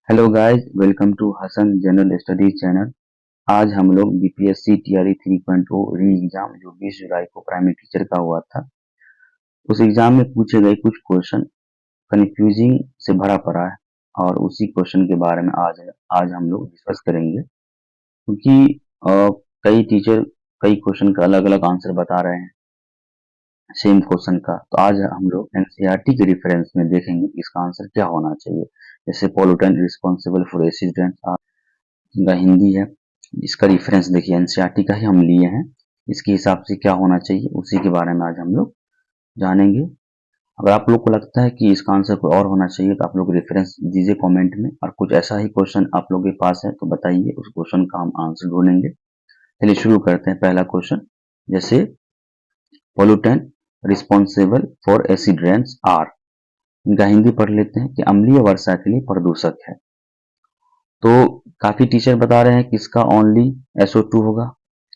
Hello guys, welcome to Hasan general studies channel. आज हम लोग बीपीएससी टीआरई 3.0 री एग्जाम जो 20 जुलाई को प्राइमरी टीचर का हुआ था, उस एग्जाम में पूछे गए कुछ क्वेश्चन कंफ्यूजिंग से भरा पड़ा है और उसी क्वेश्चन के बारे में आज हम लोग डिस्कस करेंगे। क्योंकि कई टीचर कई क्वेश्चन का अलग अलग आंसर बता रहे हैं सेम क्वेश्चन का, तो आज हम लोग एनसीईआरटी के रेफरेंस में देखेंगे कि इसका आंसर क्या होना चाहिए। जैसे पोल्यूटेंट रिस्पॉन्सिबल फॉर एसिडेंट का हिंदी है, इसका रेफरेंस देखिए एनसीईआरटी का ही हम लिए हैं। इसके हिसाब से क्या होना चाहिए उसी के बारे में आज हम लोग जानेंगे। अगर आप लोग को लगता है कि इसका आंसर कोई और होना चाहिए तो आप लोग रेफरेंस दीजिए कमेंट में, और कुछ ऐसा ही क्वेश्चन आप लोगों के पास है तो बताइए, उस क्वेश्चन का हम आंसर ढूंढेंगे। चलिए शुरू करते हैं। पहला क्वेश्चन, जैसे pollutant responsible for acid rains are, इनका हिंदी पढ़ लेते हैं कि अम्लीय वर्षा के लिए प्रदूषक है। तो काफी टीचर बता रहे हैं कि इसका ओनली SO2 होगा,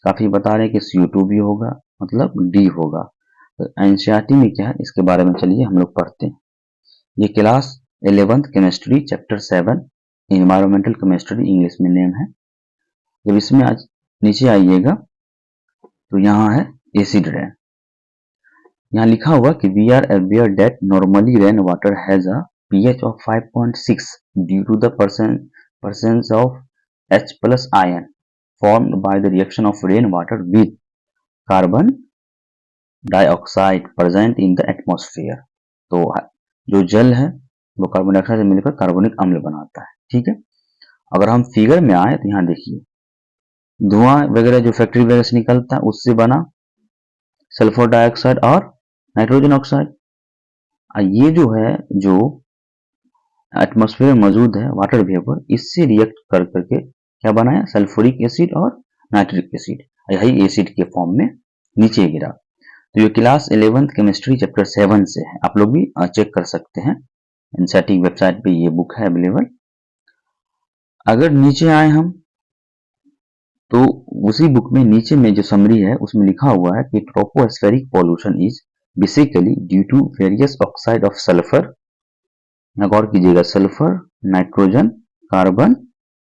काफी बता रहे हैं कि CO2 भी होगा, मतलब D होगा। तो एनसीईआरटी में क्या है इसके बारे में चलिए हम लोग पढ़ते हैं। ये class 11th chemistry chapter 7 environmental chemistry English में नेम है। जब इसमें आज नीचे आइएगा तो यहाँ है एसिड रेन। यहाँ लिखा हुआ कि we are aware that normally rain water has a pH of 5.6 due to the presence of H plus ion formed by the reaction of rainwater with carbon dioxide present in the atmosphere। तो जो जल है वो carbon dioxide से मिलकर कार्बनिक अम्ल बनाता है। ठीक है, अगर हम फिगर में आए तो यहाँ देखिए धुआं वगैरह जो फैक्ट्री वगैरह से निकलता है उससे बना सल्फर डाइऑक्साइड और नाइट्रोजन ऑक्साइड। ये जो है जो एटमॉस्फेयर में मौजूद है वाटर वेपर, इससे रिएक्ट कर करके क्या बनाया, सल्फ्यूरिक एसिड और नाइट्रिक एसिड, यही एसिड के फॉर्म में नीचे गिरा। तो ये क्लास 11th केमिस्ट्री चैप्टर 7 से है, आप लोग भी चेक कर सकते हैं, एनसीईआरटी वेबसाइट पे ये बुक है अवेलेबल। अगर नीचे आए हम तो उसी बुक में नीचे में जो समरी है उसमें लिखा हुआ है कि tropospheric pollution is basically due to various oxide of sulphur, गौर कीजिएगा, sulphur, nitrogen, carbon,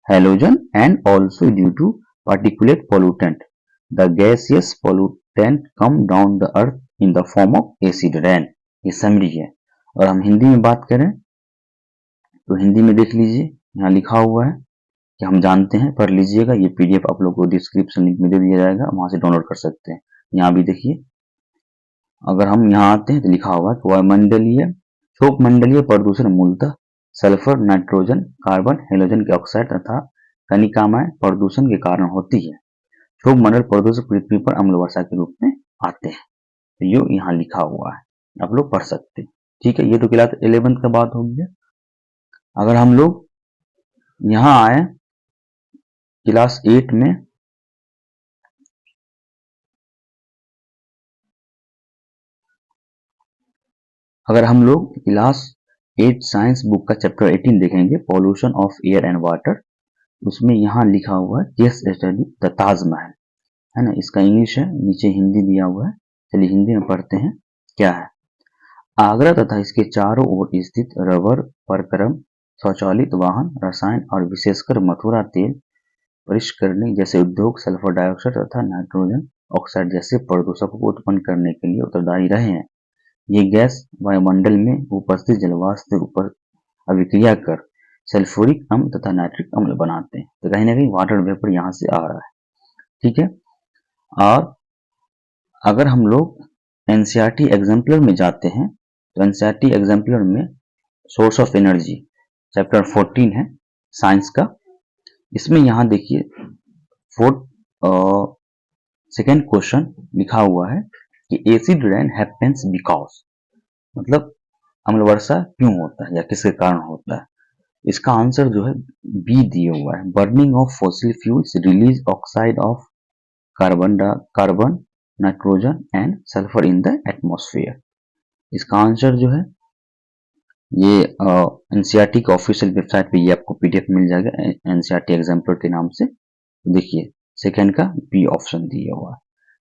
halogen and also due to particulate pollutant. The gaseous pollutant come down the earth in the form of acid rain. ये summary है। और हम हिंदी में बात करें तो हिंदी में देख लीजिए, यहाँ लिखा हुआ है कि हम जानते हैं, पढ़ लीजिएगा। ये पीडीएफ आप लोग को डिस्क्रिप्शन लिंक में दे दिया जाएगा, वहां से डाउनलोड कर सकते हैं। यहाँ भी देखिए, अगर हम यहाँ आते हैं तो लिखा हुआ है कि वायुमंडलीय थोक मंडलीय प्रदूषण मूलतः सल्फर, नाइट्रोजन, कार्बन, हेलोजन के ऑक्साइड तथा कनिकामय प्रदूषण के कारण होती है। थोक मंडल प्रदूषक पृथ्वी पर अम्ल वर्षा के रूप में आते हैं। तो ये यहाँ लिखा हुआ है, आप लोग पढ़ सकते हैं। ठीक है, ये तो क्लास 11th का बात हो गया। अगर हम लोग यहाँ आए क्लास 8 में, अगर हम लोग क्लास 8 साइंस बुक का चैप्टर 18 देखेंगे, pollution of air and water, उसमें यहाँ लिखा हुआ है केस स्टडी द ताजमहल, है ना। इसका इंग्लिश है, नीचे हिंदी दिया हुआ है। चलिए हिंदी में पढ़ते हैं क्या है। आगरा तथा इसके चारों ओर स्थित रबर, परक्रम, स्वचालित वाहन, रसायन और विशेषकर मथुरा तेल परिष्करणी जैसे उद्योग सल्फर डाइऑक्साइड तथा नाइट्रोजन ऑक्साइड जैसे प्रदूषकों को उत्पन्न करने के लिए उत्तरदायी रहे हैं। ये गैस वायुमंडल में उपस्थित जलवाष्प ऊपर अभिक्रिया कर सल्फ्यूरिक अम्ल तथा नाइट्रिक अम्ल बनाते हैं। तो कहीं ना कहीं वाटर वेपर यहाँ से आ रहा है। ठीक है, और अगर हम लोग एनसीईआरटी एग्जाम्पलर में जाते हैं तो एनसीईआरटी एग्जाम्पलर में सोर्स ऑफ एनर्जी चैप्टर 14 है साइंस का। इसमें यहाँ देखिए सेकेंड क्वेश्चन लिखा हुआ है कि एसिड रेन हैपेंस बिकॉज, मतलब अम्ल वर्षा क्यों होता है या किसके कारण होता है। इसका आंसर जो है बी दिया हुआ है, burning of fossil fuels release oxide of carbon, nitrogen and sulphur in the atmosphere. इसका आंसर जो है ये एनसीईआरटी के ऑफिशियल वेबसाइट पे ये आपको पीडीएफ मिल जाएगा एनसीईआरटी एग्जाम्पलर के नाम से। देखिए सेकेंड का बी ऑप्शन दिया हुआ है।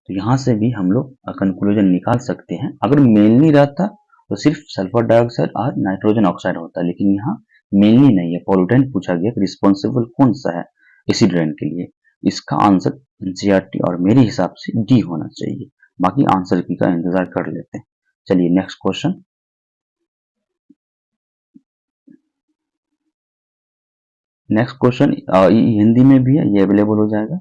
तो यहाँ से भी हम लोग कंक्लूजन निकाल सकते हैं। अगर मेल नहीं रहता तो सिर्फ सल्फर डाइऑक्साइड और नाइट्रोजन ऑक्साइड होता है, लेकिन यहाँ मेनली नहीं है, पॉल्यूटेंट पूछा गया कि रिस्पॉन्सिबल कौन सा है एसिड रेन के लिए। इसका आंसर एनसीईआरटी और मेरे हिसाब से डी होना चाहिए। बाकी आंसर की का इंतजार कर लेते हैं। चलिए next question. Next question Hindi में भी है, ये अवेलेबल हो जाएगा।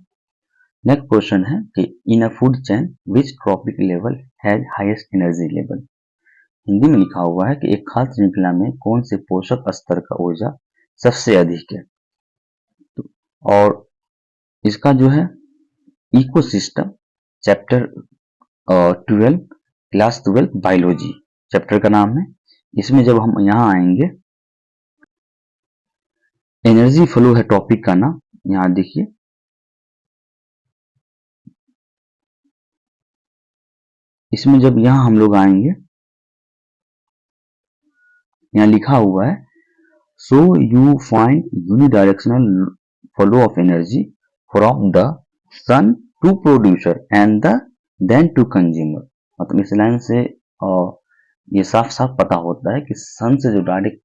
नेक्स्ट क्वेश्चन है कि in a food chain which trophic level has highest energy level. Hindi में लिखा हुआ है कि एक खाद्य श्रृंखला में कौन से पोषक स्तर का ऊर्जा सबसे अधिक है। तो और इसका जो है ecosystem chapter 12 class 12 biology chapter का नाम है। इसमें जब हम यहाँ आएंगे, एनर्जी फ्लो है टॉपिक का नाम। यहाँ देखिए इसमें जब यहाँ हम लोग आएंगे, यहाँ लिखा हुआ है so you find unidirectional flow of energy from the sun to producer and then to consumer. मतलब इस लाइन से ये साफ साफ पता होता है कि सन से जो डायरेक्ट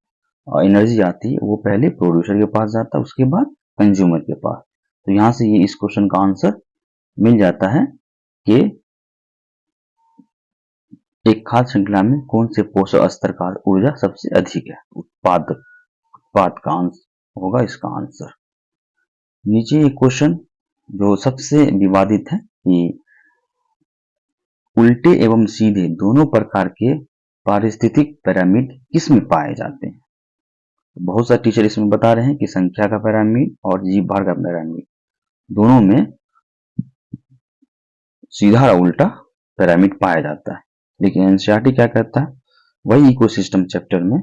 एनर्जी आती है वो पहले प्रोड्यूसर के पास जाता है, उसके बाद कंज्यूमर के पास। तो यहाँ से ये इस क्वेश्चन का आंसर मिल जाता है कि एक खाद्य श्रृंखला में कौन से पोषक स्तर का ऊर्जा सबसे अधिक है। उत्पाद का आंसर होगा इसका आंसर। नीचे एक क्वेश्चन जो सबसे विवादित है कि उल्टे एवं सीधे दोनों प्रकार के पारिस्थितिक पिरामिड किस में पाए जाते हैं। बहुत सारे टीचर इसमें बता रहे हैं कि संख्या का पिरामिड और जीव भार का पिरामिड दोनों में सीधा और उल्टा पिरामिड पाया जाता है। लेकिन एनसीईआरटी क्या कहता है, वही इकोसिस्टम चैप्टर में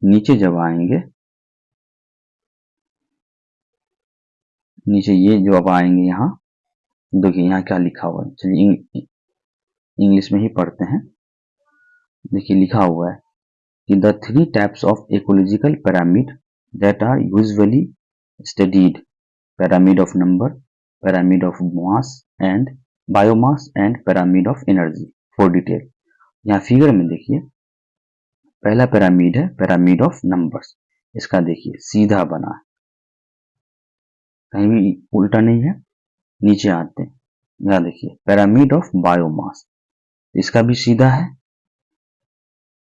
नीचे जब आएंगे, नीचे ये जो अब आएंगे यहाँ देखिए यहाँ क्या लिखा हुआ है। चलिए इंग्लिश में ही पढ़ते हैं। देखिए लिखा हुआ है कि the three types of ecological pyramid that are usually studied, pyramid of number, pyramid of mass and biomass and pyramid of energy। For detail यहाँ फिगर में देखिए, पहला पिरामिड है पिरामिड ऑफ नंबर्स। इसका देखिए सीधा बना है, कहीं भी उल्टा नहीं है। नीचे आते हैं, यहाँ देखिए पिरामिड ऑफ बायोमास, इसका भी सीधा है।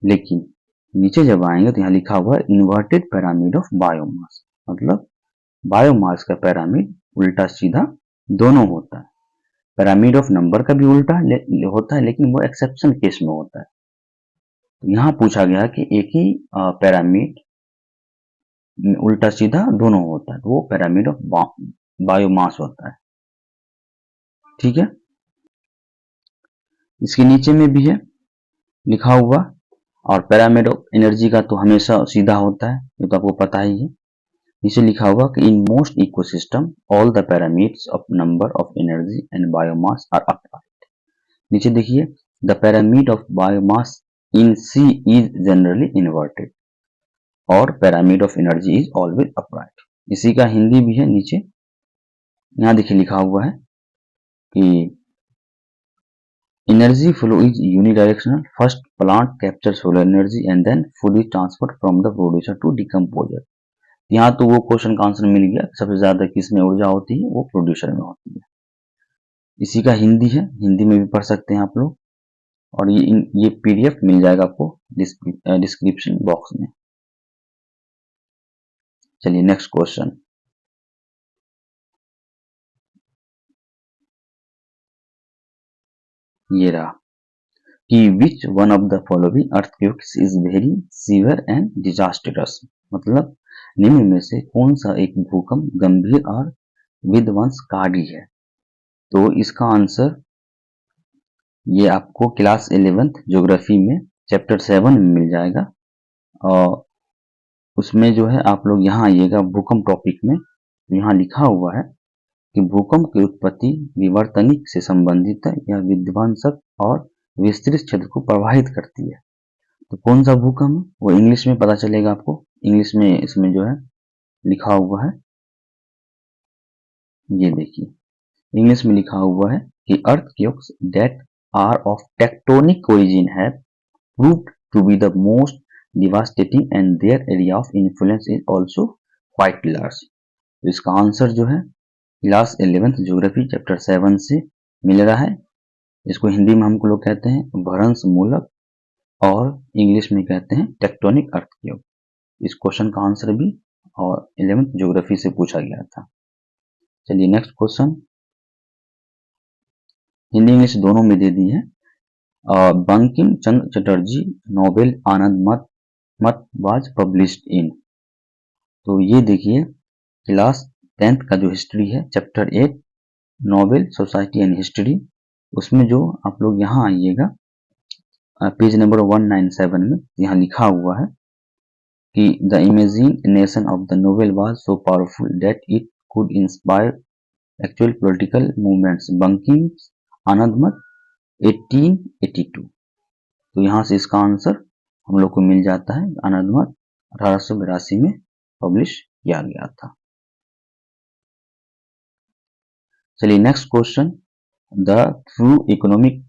लेकिन नीचे जब आएंगे तो यहाँ लिखा हुआ है इन्वर्टेड पिरामिड ऑफ बायोमास, मतलब बायोमास का पिरामिड उल्टा सीधा दोनों होता है। पिरामिड ऑफ नंबर का भी उल्टा होता है, लेकिन वो एक्सेप्शन केस में होता है। तो यहाँ पूछा गया कि एक ही पिरामिड उल्टा सीधा दोनों होता है, तो वो पिरामिड ऑफ बायोमास होता है। ठीक है, इसके नीचे में भी है लिखा हुआ। और पिरामिड ऑफ एनर्जी का तो हमेशा सीधा होता है, ये तो आपको पता ही है। नीचे लिखा हुआ कि in most ecosystem all the pyramids of number of energy and biomass are upright. नीचे देखिए the pyramid of biomass in sea is generally inverted और pyramid of energy is always upright. इसी का हिंदी भी है नीचे, यहाँ देखिए लिखा हुआ है कि energy flow is unidirectional, first plant capture solar energy and then food is transferred from the producer to decomposer. यहाँ तो वो क्वेश्चन का आंसर मिल गया, सबसे ज्यादा किसमें ऊर्जा होती है, वो प्रोड्यूसर में होती है। इसी का हिंदी है, हिंदी में भी पढ़ सकते हैं आप लोग। और ये पीडीएफ मिल जाएगा आपको डिस्क्रिप्शन बॉक्स में। चलिए नेक्स्ट क्वेश्चन। ये रहा कि which one of the following earthquakes is very severe and disastrous. मतलब निम्न में से कौन सा एक भूकंप गंभीर और विध्वंसकारी है। तो इसका आंसर ये आपको क्लास 11th ज्योग्राफी में चैप्टर 7 में मिल जाएगा। और उसमें जो है आप लोग यहाँ आइएगा भूकंप टॉपिक में, यहाँ लिखा हुआ है कि भूकंप की उत्पत्ति विवर्तनिक से संबंधित है, यह विध्वंसक और विस्तृत क्षेत्र को प्रभावित करती है। तो कौन सा भूकंप है वो इंग्लिश में पता चलेगा आपको। इंग्लिश में इसमें जो है लिखा हुआ है, ये देखिए इंग्लिश में लिखा हुआ है कि earthquakes that are of tectonic origin have proved to be the most devastating and their area of influence is also quite large। तो इसका आंसर जो है क्लास 11th ज्योग्राफी चैप्टर 7 से मिल रहा है। इसको हिंदी में हमको लोग कहते हैं भ्रंश मूलक और इंग्लिश में कहते हैं टेक्टोनिक अर्थक्वेक। इस क्वेश्चन का आंसर भी और 11th ज्योग्राफी से पूछा गया था। चलिए नेक्स्ट क्वेश्चन, हिंदी इंग्लिश दोनों में दे दी है। बंकिम चंद्र चटर्जी नोबेल आनंद मत वाज पब्लिश्ड इन। तो ये देखिए क्लास 10th का जो हिस्ट्री है chapter 8 Nobel society and history, उसमें जो आप लोग यहाँ आइएगा पेज नंबर 197 में यहाँ लिखा हुआ है कि the imagination of the novel was so powerful that it could inspire actual political movements. Bankim Anandamath 1882। तो यहाँ से इसका आंसर हम लोग को मिल जाता है। आनंद मत 1882 में पब्लिश किया गया था। चलिए next question, the true economic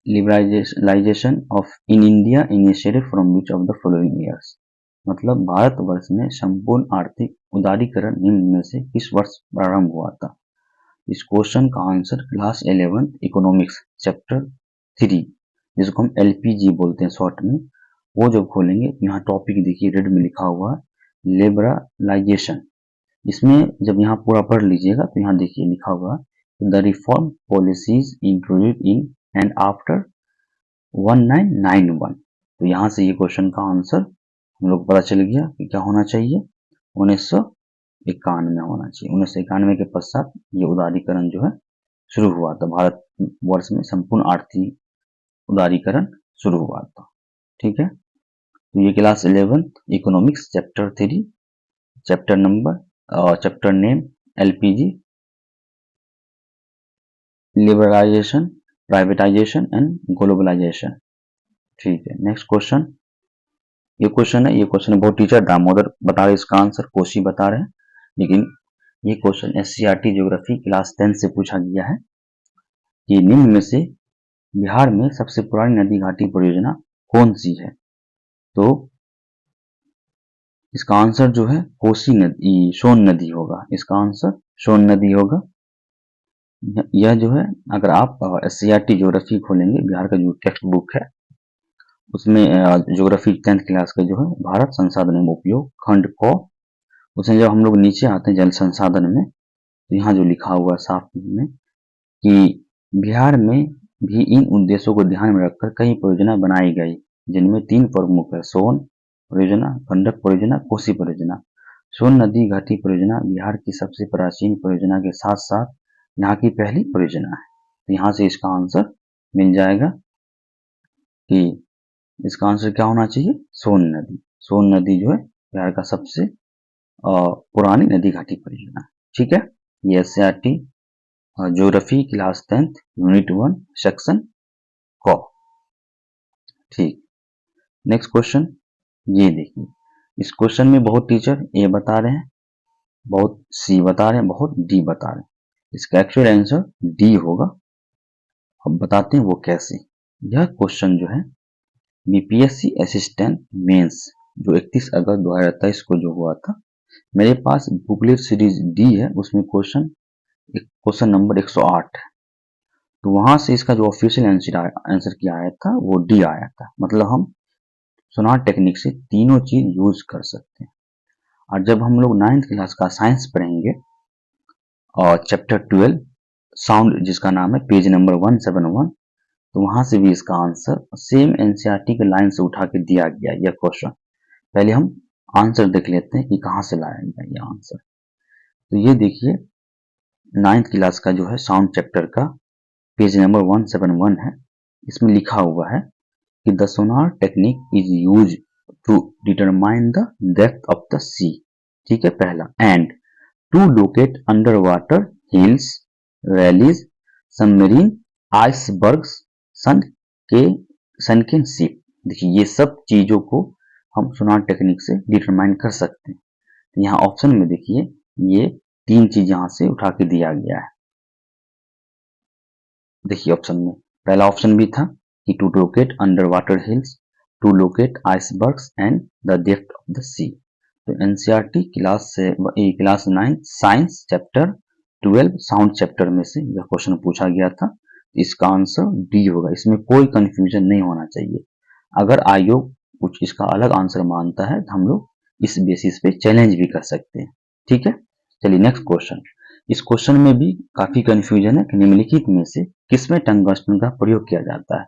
liberalization of in India initiated from which of the following years. मतलब भारतवर्ष में संपूर्ण आर्थिक उदारीकरण निम्न में से किस वर्ष प्रारंभ हुआ था। इस क्वेश्चन का answer class 11th economics chapter 3 जिसको हम एलपीजी बोलते हैं शॉर्ट में, वो जब खोलेंगे यहाँ टॉपिक देखिए रेड में लिखा हुआ है लिबरलाइजेशन। इसमें जब यहाँ पूरा पढ़ लीजिएगा तो यहाँ देखिए लिखा हुआ the reform policies introduced in and after 1991। तो यहाँ से ये क्वेश्चन का आंसर हम लोग पता चल गया कि क्या होना चाहिए 1991 होना चाहिए। 1991 के पश्चात ये उदारीकरण जो है शुरू हुआ था, भारत वर्ष में संपूर्ण आर्थिक उदारीकरण शुरू हुआ था। ठीक है, तो ये class 11th economics chapter 3 chapter name LPG liberalization privatization and globalization. ठीक है, नेक्स्ट क्वेश्चन, ये क्वेश्चन बहुत टीचर दामोदर बता रहे इसका आंसर, कोशी बता रहे हैं, लेकिन ये क्वेश्चन एससीईआरटी ज्योग्राफी क्लास 10 से पूछा गया है कि निम्न में से बिहार में सबसे पुरानी नदी घाटी परियोजना कौन सी है। तो इसका आंसर जो है कोसी नदी सोन नदी होगा। इसका आंसर सोन नदी होगा। यह जो है अगर आप एससीईआरटी ज्योग्राफी खोलेंगे बिहार का जो टेक्स्ट बुक है उसमें ज्योग्राफी 10th क्लास का जो है भारत संसाधन एवं उपयोग खंड को, उसमें जब हम लोग नीचे आते हैं जल संसाधन में तो यहाँ जो लिखा हुआ साफ में कि बिहार में भी इन उद्देश्यों को ध्यान में रखकर कई परियोजना बनाई गई जिनमें 3 प्रमुख है सोन परियोजना, गंडक परियोजना, कोसी परियोजना। सोन नदी घाटी परियोजना बिहार की सबसे प्राचीन परियोजना के साथ साथ यहाँ की पहली परियोजना है। तो यहाँ से इसका आंसर मिल जाएगा कि इसका आंसर क्या होना चाहिए सोन नदी। सोन नदी जो है बिहार का सबसे पुरानी नदी घाटी परियोजना। ठीक है, ये SCERT geography class 10th unit 1 section को। ठीक, नेक्स्ट क्वेश्चन, ये देखिए इस क्वेश्चन में बहुत टीचर ए बता रहे हैं, बहुत सी बता रहे हैं, बहुत डी बता रहे हैं। इसका एक्चुअल आंसर डी होगा। अब बताते हैं वो कैसे। यह क्वेश्चन जो है बीपीएससी असिस्टेंट मेंस जो 31 अगस्त 2023 को जो हुआ था, मेरे पास बुकलेट सीरीज डी है, उसमें क्वेश्चन नंबर 108 है। तो वहां से इसका जो ऑफिशियल आंसर क्या आया था वो डी आया था। मतलब हम सोनार टेक्निक से तीनों चीज यूज कर सकते हैं। और जब हम लोग 9th क्लास का साइंस पढ़ेंगे और चैप्टर 12 साउंड जिसका नाम है पेज नंबर 171, तो वहां से भी इसका आंसर सेम एनसीईआरटी के लाइन से उठा के दिया गया यह क्वेश्चन। पहले हम आंसर देख लेते हैं कि कहां से लाया गया यह आंसर। तो ये देखिए 9th क्लास का जो है साउंड चैप्टर का पेज नंबर 171 है, इसमें लिखा हुआ है कि the sonar technique is use to determine the depth of the sea. ठीक है, पहला and to locate under water hills valleys submarine icebergs sunken ship. देखिए ये सब चीजों को हम सोनार टेक्निक से डिटरमाइन कर सकते हैं। तो यहाँ ऑप्शन में देखिए ये 3 चीज यहां से उठा के दिया गया है। देखिए ऑप्शन में पहला ऑप्शन भी था कि to locate under water hills, to locate icebergs and the depth of the sea. तो NCERT class 9 science chapter 12 sound chapter में से यह क्वेश्चन पूछा गया था। इसका आंसर डी होगा, इसमें कोई कंफ्यूजन नहीं होना चाहिए। अगर आयोग कुछ इसका अलग आंसर मानता है तो हम लोग इस बेसिस पे चैलेंज भी कर सकते हैं। ठीक है, चलिए नेक्स्ट क्वेश्चन। इस क्वेश्चन में भी काफी कंफ्यूजन है कि निम्नलिखित में से किसमें टंगस्टन का प्रयोग किया जाता है।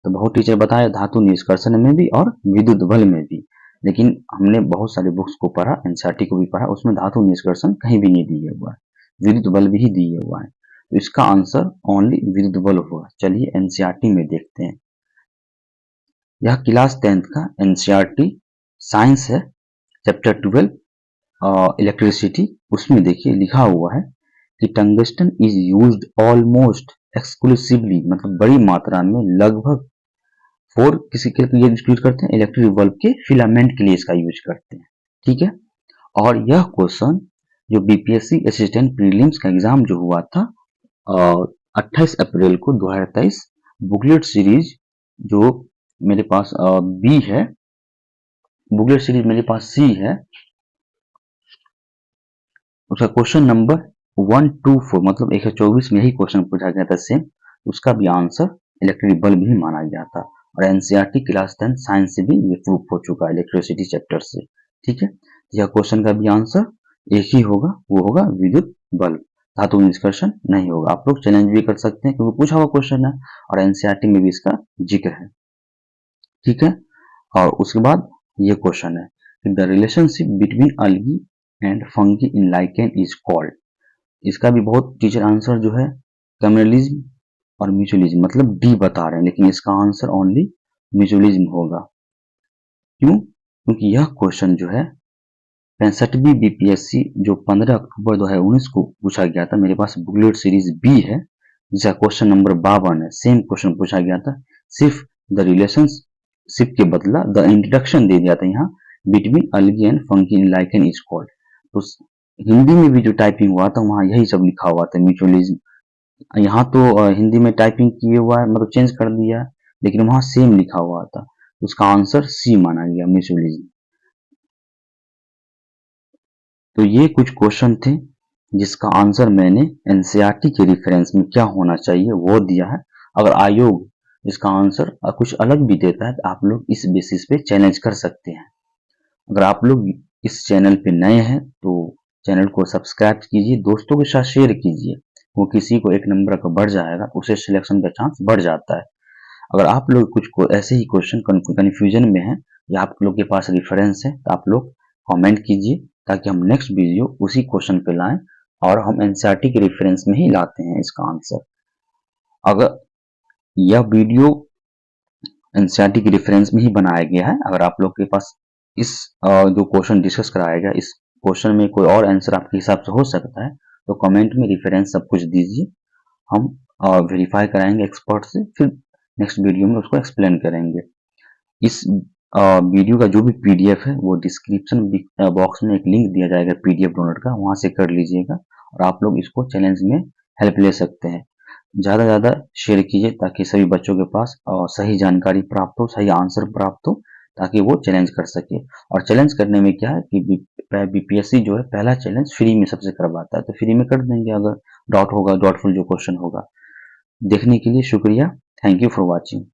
तो बहुत टीचर बताया धातु निष्कर्षण में भी और विद्युत बल में भी, लेकिन हमने बहुत सारे बुक्स को पढ़ा, एनसीईआरटी को भी पढ़ा, उसमें धातु निष्कर्षण कहीं भी नहीं दिया हुआ है, विद्युत बल भी दिया हुआ है। तो इसका आंसर ओनली विद्युत बल होगा। चलिए एनसीईआरटी में देखते हैं। यह क्लास 10th का एनसीईआरटी साइंस है, चैप्टर 12 इलेक्ट्रिसिटी। उसमें देखिए लिखा हुआ है कि tungsten is used almost exclusively, मतलब बड़ी मात्रा में, लगभग फॉर किसी के लिए यूज करते हैं, इलेक्ट्रिक बल्ब के फिलामेंट के लिए इसका यूज करते हैं। ठीक है, और यह क्वेश्चन जो बीपीएससी असिस्टेंट प्रीलिम्स का एग्जाम जो हुआ था 28 अप्रैल को 2023, बुकलेट सीरीज जो मेरे पास बी है, बुकलेट सीरीज मेरे पास सी है, उसका क्वेश्चन नंबर 124 मतलब 124 में ही क्वेश्चन पूछा गया था सेम, उसका भी आंसर इलेक्ट्रिक बल्ब ही माना गया था। और एनसीईआरटी क्लास 10 साइंस से भी ये प्रूफ हो चुका है इलेक्ट्रिसिटी चैप्टर से। ठीक है, यह क्वेश्चन का भी आंसर एक ही होगा, वो होगा विद्युत बल्ब, धातु निष्कर्षण नहीं होगा। आप लोग चैलेंज भी कर सकते हैं क्योंकि पूछा हुआ क्वेश्चन है और एनसीईआरटी में भी इसका जिक्र है। ठीक है, और उसके बाद ये क्वेश्चन है कि the relationship between algae and fungi in lichen is called. इसका भी बहुत टीचर आंसर जो है कम्युनलिज्म और म्यूचुअलिज्म, मतलब डी बता रहे हैं, लेकिन इसका आंसर ओनली म्यूचुअलिज्म होगा। क्यों? क्योंकि यह क्वेश्चन जो है 65वीं बीपीएससी जो 15 अक्टूबर 2019 को पूछा गया था, मेरे पास बुकलेट सीरीज बी है जिसका क्वेश्चन नंबर 52 है, सेम क्वेश्चन पूछा गया था, सिर्फ द रिलेशनशिप के बदला द इंट्रोडक्शन दे दिया था यहाँ, between algae and fungi in lichen is called. तो हिंदी में भी जो टाइपिंग हुआ था वहां यही सब लिखा हुआ था म्यूचुअलिज्म। यहाँ तो हिंदी में टाइपिंग किए हुआ है, मतलब चेंज कर दिया है, लेकिन वहां सेम लिखा हुआ था। उसका आंसर सी माना गया, म्यूचुअलिज्म। तो ये कुछ क्वेश्चन थे जिसका आंसर मैंने एनसीईआरटी के रेफरेंस में क्या होना चाहिए वो दिया है। अगर आयोग इसका आंसर कुछ अलग भी देता है तो आप लोग इस बेसिस पे चैलेंज कर सकते हैं। अगर आप लोग इस चैनल पे नए हैं तो चैनल को सब्सक्राइब कीजिए, दोस्तों के साथ शेयर कीजिए, वो किसी को एक नंबर का बढ़ जाएगा तो उसे सिलेक्शन का चांस बढ़ जाता है। अगर आप लोग कुछ ऐसे ही क्वेश्चन कन्फ्यूजन में हैं या आप लोग के पास रेफरेंस है तो आप लोग कमेंट कीजिए ताकि हम नेक्स्ट वीडियो उसी क्वेश्चन पे लाएं और हम एनसीईआरटी के रेफरेंस में ही लाते हैं इसका आंसर। अगर यह वीडियो एनसीईआरटी के रेफरेंस में ही बनाया गया है, अगर आप लोग के पास इस जो क्वेश्चन डिस्कस कराया गया इस क्वेश्चन में कोई और आंसर आपके हिसाब से हो सकता है तो कमेंट में रेफरेंस सब कुछ दीजिए, हम वेरीफाई कराएंगे एक्सपर्ट से, फिर नेक्स्ट वीडियो में उसको एक्सप्लेन करेंगे। इस वीडियो का जो भी पीडीएफ है वो डिस्क्रिप्शन बॉक्स में एक लिंक दिया जाएगा पीडीएफ डाउनलोड का, वहां से कर लीजिएगा और आप लोग इसको चैलेंज में हेल्प ले सकते हैं। ज़्यादा से ज़्यादा शेयर कीजिए ताकि सभी बच्चों के पास सही जानकारी प्राप्त हो, सही आंसर प्राप्त हो, ताकि वो चैलेंज कर सके। और चैलेंज करने में क्या है कि बीपीएससी जो है पहला चैलेंज फ्री में सबसे करवाता है, तो फ्री में कर देंगे अगर डाउट होगा, डाउटफुल जो क्वेश्चन होगा। देखने के लिए शुक्रिया, थैंक यू फॉर वॉचिंग।